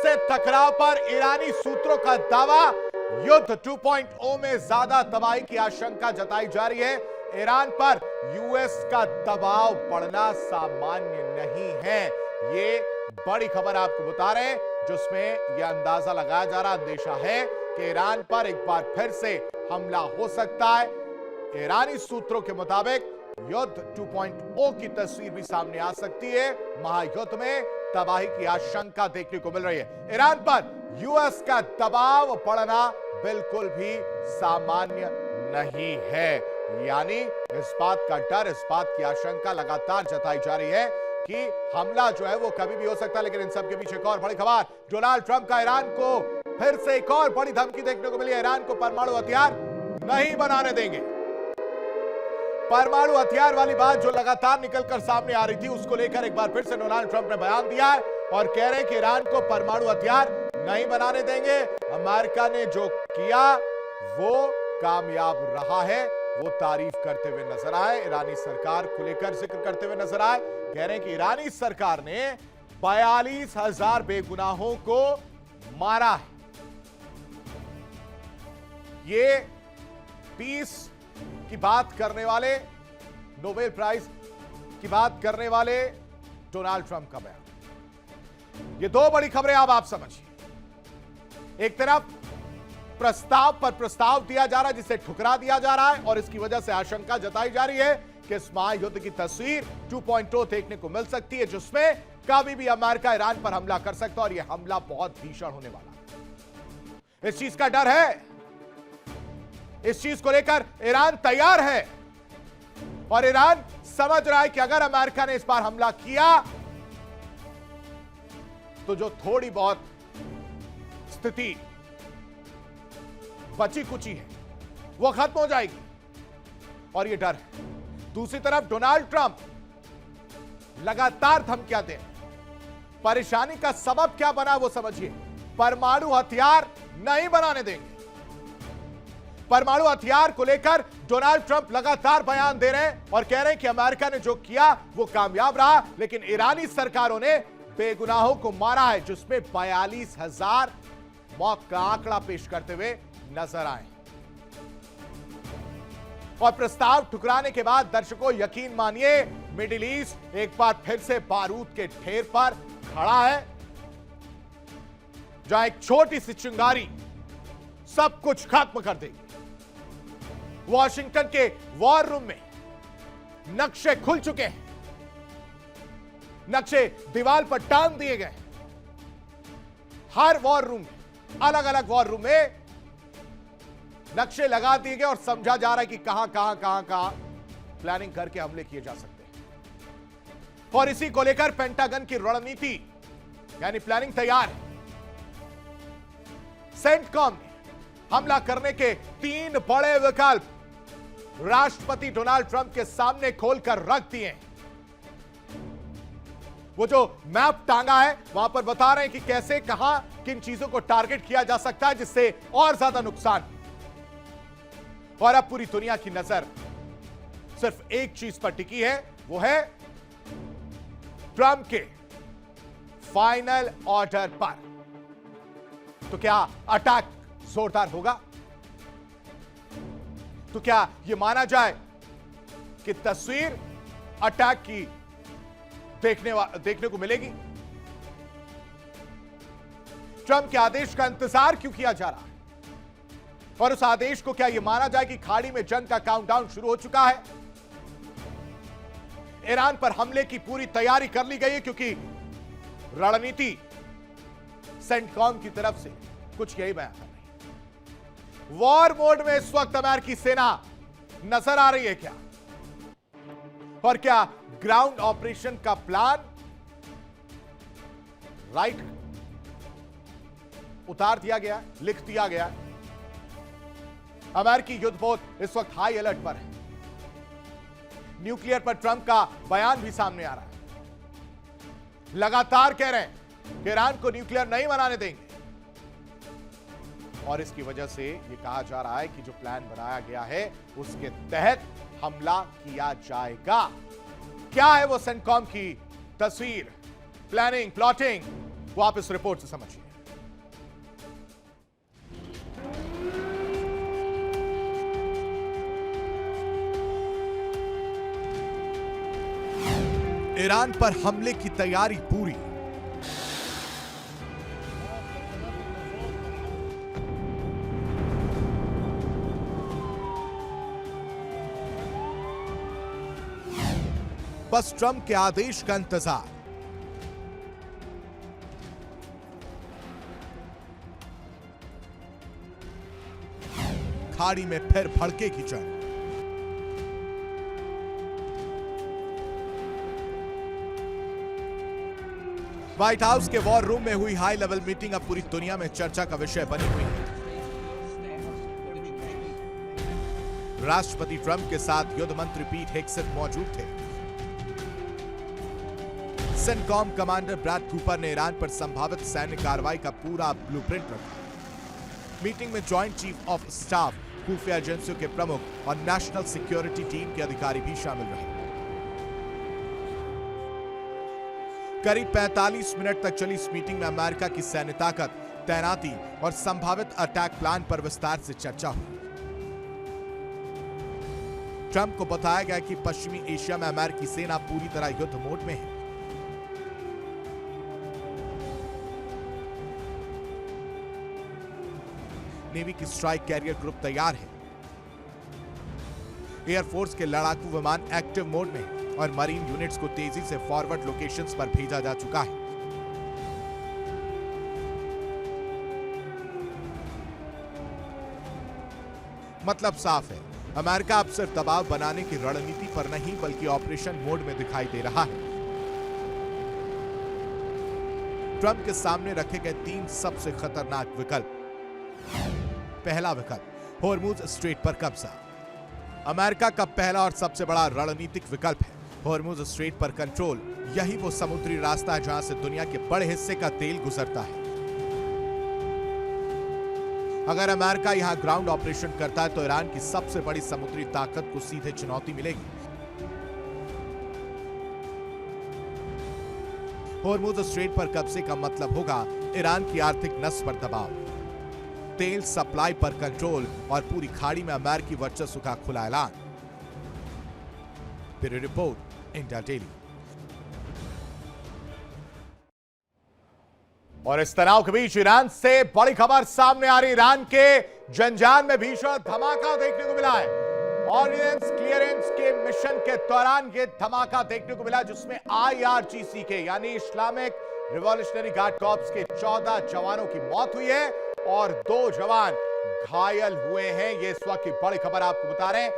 से टकराव पर ईरानी सूत्रों का दावा, युद्ध 2.0 में ज्यादा तबाही की आशंका जताई जा रही है। ईरान पर यूएस का दबाव बढ़ना सामान्य नहीं है। ये बड़ी खबर आपको बता रहे हैं, जिसमें यह अंदाजा लगाया जा रहा, अंदेशा है कि ईरान पर एक बार फिर से हमला हो सकता है। ईरानी सूत्रों के मुताबिक युद्ध 2.0 की तस्वीर भी सामने आ सकती है। महायुद्ध में तबाही की आशंका देखने को मिल रही है। ईरान पर यूएस का दबाव बढ़ना बिल्कुल भी सामान्य नहीं है। यानी इस बात का डर, इस बात की आशंका लगातार जताई जा रही है कि हमला जो है वो कभी भी हो सकता है। लेकिन इन सब के पीछे एक और बड़ी खबर, डोनाल्ड ट्रंप का ईरान को फिर से एक और बड़ी धमकी देखने को मिली है। ईरान को परमाणु हथियार नहीं बनाने देंगे। परमाणु हथियार वाली बात जो लगातार निकलकर सामने आ रही थी, उसको लेकर एक बार फिर से डोनाल्ड ट्रंप ने बयान दिया है और कह रहे हैं कि ईरान को परमाणु हथियार नहीं बनाने देंगे। अमेरिका ने जो किया वो कामयाब रहा है, वो तारीफ करते हुए नजर आए। ईरानी सरकार को लेकर जिक्र करते हुए नजर आए। कह रहे हैं कि ईरानी सरकार ने 42,000 बेगुनाहों को मारा है। ये पीस की बात करने वाले, नोबेल प्राइज की बात करने वाले डोनाल्ड ट्रंप का बयान। ये दो बड़ी खबरें अब आप समझिए। एक तरफ प्रस्ताव पर प्रस्ताव दिया जा रहा है, जिसे ठुकरा दिया जा रहा है और इसकी वजह से आशंका जताई जा रही है कि इस महायुद्ध की तस्वीर 2.0 देखने को मिल सकती है, जिसमें कभी भी अमेरिका ईरान पर हमला कर सकता है और यह हमला बहुत भीषण होने वाला है। इस चीज का डर है, इस चीज को लेकर ईरान तैयार है और ईरान समझ रहा है कि अगर अमेरिका ने इस बार हमला किया तो जो थोड़ी बहुत स्थिति बची कुची है वो खत्म हो जाएगी और ये डर है। दूसरी तरफ डोनाल्ड ट्रंप लगातार धमकियां दे। परेशानी का सबब क्या बना वो समझिए। परमाणु हथियार नहीं बनाने देंगे। परमाणु हथियार को लेकर डोनाल्ड ट्रंप लगातार बयान दे रहे हैं और कह रहे हैं कि अमेरिका ने जो किया वो कामयाब रहा, लेकिन ईरानी सरकारों ने बेगुनाहों को मारा है, जिसमें 42,000 मौत का आंकड़ा पेश करते हुए नजर आए। और प्रस्ताव ठुकराने के बाद दर्शकों यकीन मानिए, मिडिल ईस्ट एक बार फिर से बारूद के ढेर पर खड़ा है, जहां एक छोटी सी चिंगारी सब कुछ खत्म कर देगी। वॉशिंगटन के वॉर रूम में नक्शे खुल चुके हैं, नक्शे दीवार पर टांग दिए गए। हर वॉर रूम में, अलग अलग वॉर रूम में नक्शे लगा दिए गए और समझा जा रहा है कि कहां प्लानिंग करके हमले किए जा सकते हैं। और इसी को लेकर पेंटागन की रणनीति यानी प्लानिंग तैयार है। सेंटकॉम ने हमला करने के 3 बड़े विकल्प राष्ट्रपति डोनाल्ड ट्रंप के सामने खोलकर रख दिए। वो जो मैप टांगा है वहां पर बता रहे हैं कि कैसे, कहां, किन चीजों को टारगेट किया जा सकता है जिससे और ज्यादा नुकसान। और अब पूरी दुनिया की नजर सिर्फ एक चीज पर टिकी है, वो है ट्रंप के फाइनल ऑर्डर पर। तो क्या अटैक जोरदार होगा? तो क्या यह माना जाए कि तस्वीर अटैक की देखने को मिलेगी? ट्रंप के आदेश का इंतजार क्यों किया जा रहा है? और उस आदेश को क्या यह माना जाए कि खाड़ी में जंग का काउंटडाउन शुरू हो चुका है? ईरान पर हमले की पूरी तैयारी कर ली गई है, क्योंकि रणनीति सेंटकॉम की तरफ से कुछ यही बयान कर रही है। वॉर मोड में इस वक्त अमेरिकी सेना नजर आ रही है क्या? और क्या ग्राउंड ऑपरेशन का प्लान राइट उतार दिया गया, लिख दिया गया? अमेरिकी युद्धपोत इस वक्त हाई अलर्ट पर है। न्यूक्लियर पर ट्रंप का बयान भी सामने आ रहा है। लगातार कह रहे हैं कि ईरान को न्यूक्लियर नहीं बनाने देंगे और इसकी वजह से यह कहा जा रहा है कि जो प्लान बनाया गया है उसके तहत हमला किया जाएगा। क्या है वो सेंटकॉम की तस्वीर, प्लानिंग, प्लॉटिंग, वो आप इस रिपोर्ट से समझिए। ईरान पर हमले की तैयारी पूरी। बस ट्रंप के आदेश का इंतजार। खाड़ी में फिर भड़केगी जंग। व्हाइट हाउस के वॉर रूम में हुई हाई लेवल मीटिंग अब पूरी दुनिया में चर्चा का विषय बनी हुई है। राष्ट्रपति ट्रंप के साथ युद्ध मंत्री पीट हेग्सेथ मौजूद थे। सेंटकॉम कमांडर ब्रैड कूपर ने ईरान पर संभावित सैन्य कार्रवाई का पूरा ब्लूप्रिंट रखा। मीटिंग में जॉइंट चीफ ऑफ स्टाफ, खुफिया एजेंसियों के प्रमुख और नेशनल सिक्योरिटी टीम के अधिकारी भी शामिल रहे। करीब 45 मिनट तक चली इस मीटिंग में अमेरिका की सैन्य ताकत, तैनाती और संभावित अटैक प्लान पर विस्तार से चर्चा हुई। ट्रंप को बताया गया कि पश्चिमी एशिया में अमेरिकी सेना पूरी तरह युद्ध मोड में है। नेवी की स्ट्राइक कैरियर ग्रुप तैयार है। एयरफोर्स के लड़ाकू विमान एक्टिव मोड में है और मरीन यूनिट्स को तेजी से फॉरवर्ड लोकेशंस पर भेजा जा चुका है। मतलब साफ है, अमेरिका अब सिर्फ दबाव बनाने की रणनीति पर नहीं बल्कि ऑपरेशन मोड में दिखाई दे रहा है। ट्रंप के सामने रखे गए 3 सबसे खतरनाक विकल्प। पहला विकल्प, होर्मुज स्ट्रेट पर कब्जा। अमेरिका का पहला और सबसे बड़ा रणनीतिक विकल्प है होर्मुज स्ट्रेट पर कंट्रोल। यही वो समुद्री रास्ता है जहां से दुनिया के बड़े हिस्से का तेल गुजरता है। अगर अमेरिका यहां ग्राउंड ऑपरेशन करता है तो ईरान की सबसे बड़ी समुद्री ताकत को सीधे चुनौती मिलेगी। होर्मुज स्ट्रेट पर कब्जे का मतलब होगा ईरान की आर्थिक नस पर दबाव, तेल सप्लाई पर कंट्रोल और पूरी खाड़ी में अमेरिकी वर्चस्व का खुला ऐलान। Bureau report, India daily. और इस तनाव के बीच ईरान से बड़ी खबर सामने आ रही। ईरान के जंजान में भीषण धमाका देखने को मिला है। ऑर्डिनेंस क्लियरेंस के मिशन के दौरान यह धमाका देखने को मिला जिसमें IRGC के यानी इस्लामिक रिवॉल्यूशनरी गार्ड कॉर्प्स के 14 जवानों की मौत हुई है और 2 जवान घायल हुए हैं। ये इस वक्त की बड़ी खबर आपको बता रहे हैं।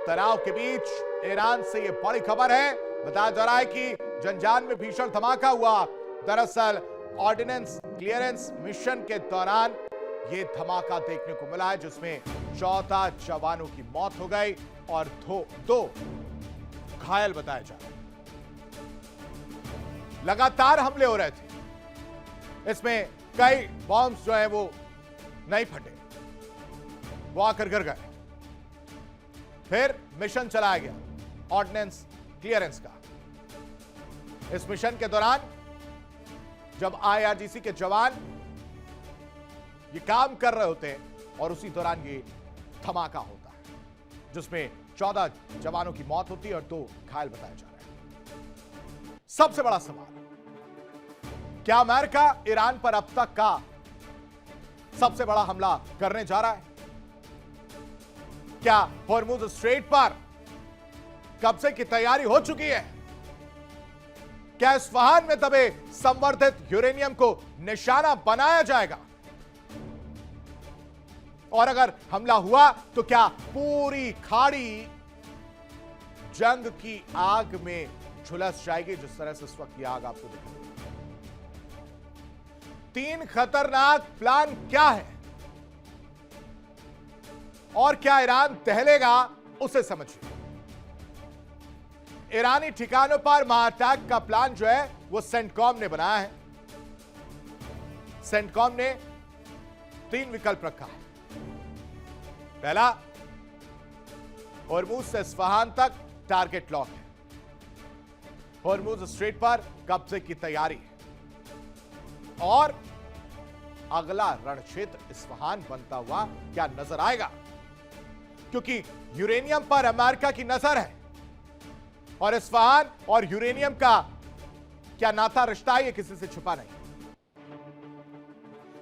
तनाव के बीच ईरान से ये बड़ी खबर है। बताया जा रहा है कि जंजान में भीषण धमाका हुआ। दरअसल ऑर्डिनेंस क्लियरेंस मिशन के दौरान ये धमाका देखने को मिला है जिसमें 14 जवानों की मौत हो गई और 2 घायल बताए जा रहे हैं। लगातार हमले हो रहे थे। इसमें कई बॉम्ब्स जो है वो नहीं फटे, वो आकर गिर गए। फिर मिशन चलाया गया ऑर्डिनेंस क्लियरेंस का। इस मिशन के दौरान जब IRGC के जवान ये काम कर रहे होते हैं और उसी दौरान ये धमाका होता है जिसमें 14 जवानों की मौत होती है और 2 घायल बताए जा रहे हैं। सबसे बड़ा सवाल, क्या अमेरिका ईरान पर अब तक का सबसे बड़ा हमला करने जा रहा है? क्या होर्मुज स्ट्रेट पर कब्जे की तैयारी हो चुकी है? क्या इस्फहान में दबे संवर्धित यूरेनियम को निशाना बनाया जाएगा? और अगर हमला हुआ तो क्या पूरी खाड़ी जंग की आग में झुलस जाएगी जिस तरह से इस वक्त की आग आपको दिख रही है? 3 खतरनाक प्लान क्या है और क्या ईरान दहलेगा उसे समझिए। ईरानी ठिकानों पर महाअटैक का प्लान जो है वो सेंटकॉम ने बनाया है। सेंटकॉम ने 3 विकल्प रखा है। पहला, होर्मुज से इस्फहान तक टारगेट लॉक है। होर्मुज स्ट्रेट पर कब्जे की तैयारी है और अगला रणक्षेत्र इस्फहान बनता हुआ क्या नजर आएगा? क्योंकि यूरेनियम पर अमेरिका की नजर है। और इस्फहान और यूरेनियम का क्या नाता रिश्ता है, ये किसी से छुपा नहीं।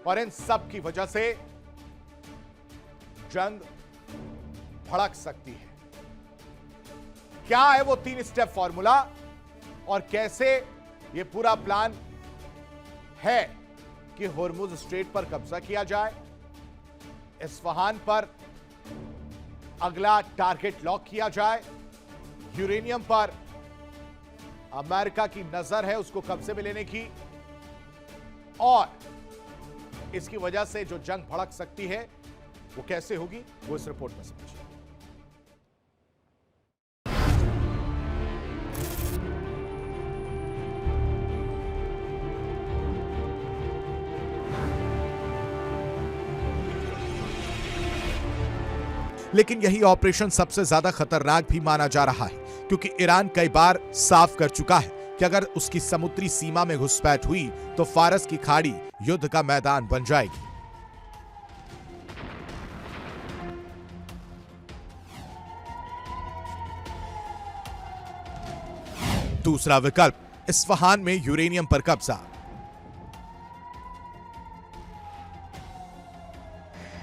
और इन सब की वजह से जंग भड़क सकती है। क्या है वो 3 स्टेप फॉर्मूला और कैसे ये पूरा प्लान है कि होर्मुज स्ट्रेट पर कब्जा किया जाए, इस्फहान पर अगला टारगेट लॉक किया जाए, यूरेनियम पर अमेरिका की नजर है उसको कब्जे में लेने की, और इसकी वजह से जो जंग भड़क सकती है वो कैसे होगी, वो इस रिपोर्ट में समझिए। लेकिन यही ऑपरेशन सबसे ज्यादा खतरनाक भी माना जा रहा है, क्योंकि ईरान कई बार साफ कर चुका है कि अगर उसकी समुद्री सीमा में घुसपैठ हुई तो फारस की खाड़ी युद्ध का मैदान बन जाएगी। दूसरा विकल्प, इस्फहान में यूरेनियम पर कब्जा।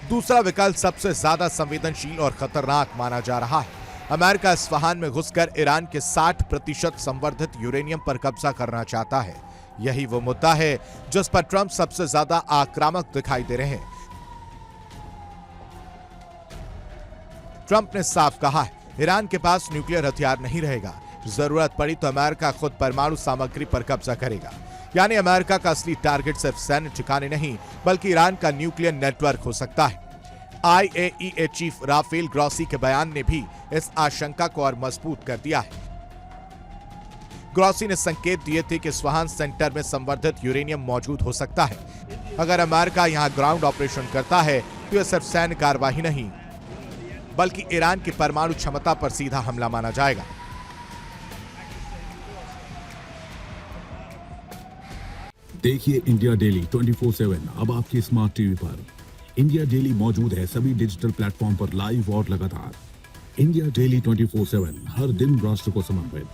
दूसरा विकल्प सबसे ज्यादा संवेदनशील और खतरनाक माना जा रहा है। अमेरिका इस्फहान में घुसकर ईरान के 60% संवर्धित यूरेनियम पर कब्जा करना चाहता है। यही वो मुद्दा है जिस पर ट्रंप सबसे ज्यादा आक्रामक दिखाई दे रहे हैं। ट्रंप ने साफ कहा है, ईरान के पास न्यूक्लियर हथियार नहीं रहेगा, जरूरत पड़ी तो अमेरिका खुद परमाणु सामग्री पर कब्जा करेगा। यानी अमेरिका का असली टारगेट सिर्फ सैन्य ठिकाने नहीं बल्कि ईरान का न्यूक्लियर नेटवर्क हो सकता है। IAEA चीफ राफेल ग्रॉसी के बयान ने भी इस आशंका को और मजबूत कर दिया है। ग्रॉसी ने संकेत दिए थे कि इस्फहान सेंटर में संवर्धित यूरेनियम मौजूद हो सकता है। अगर अमेरिका यहां ग्राउंड ऑपरेशन करता है तो यह सिर्फ सैन्य कार्रवाई नहीं बल्कि ईरान की परमाणु क्षमता पर सीधा हमला माना जाएगा। देखिए इंडिया डेली 24/7 अब आपके स्मार्ट टीवी पर। इंडिया डेली मौजूद है सभी डिजिटल प्लेटफॉर्म पर लाइव और लगातार। इंडिया डेली 24/7 हर दिन राष्ट्र को समर्पित।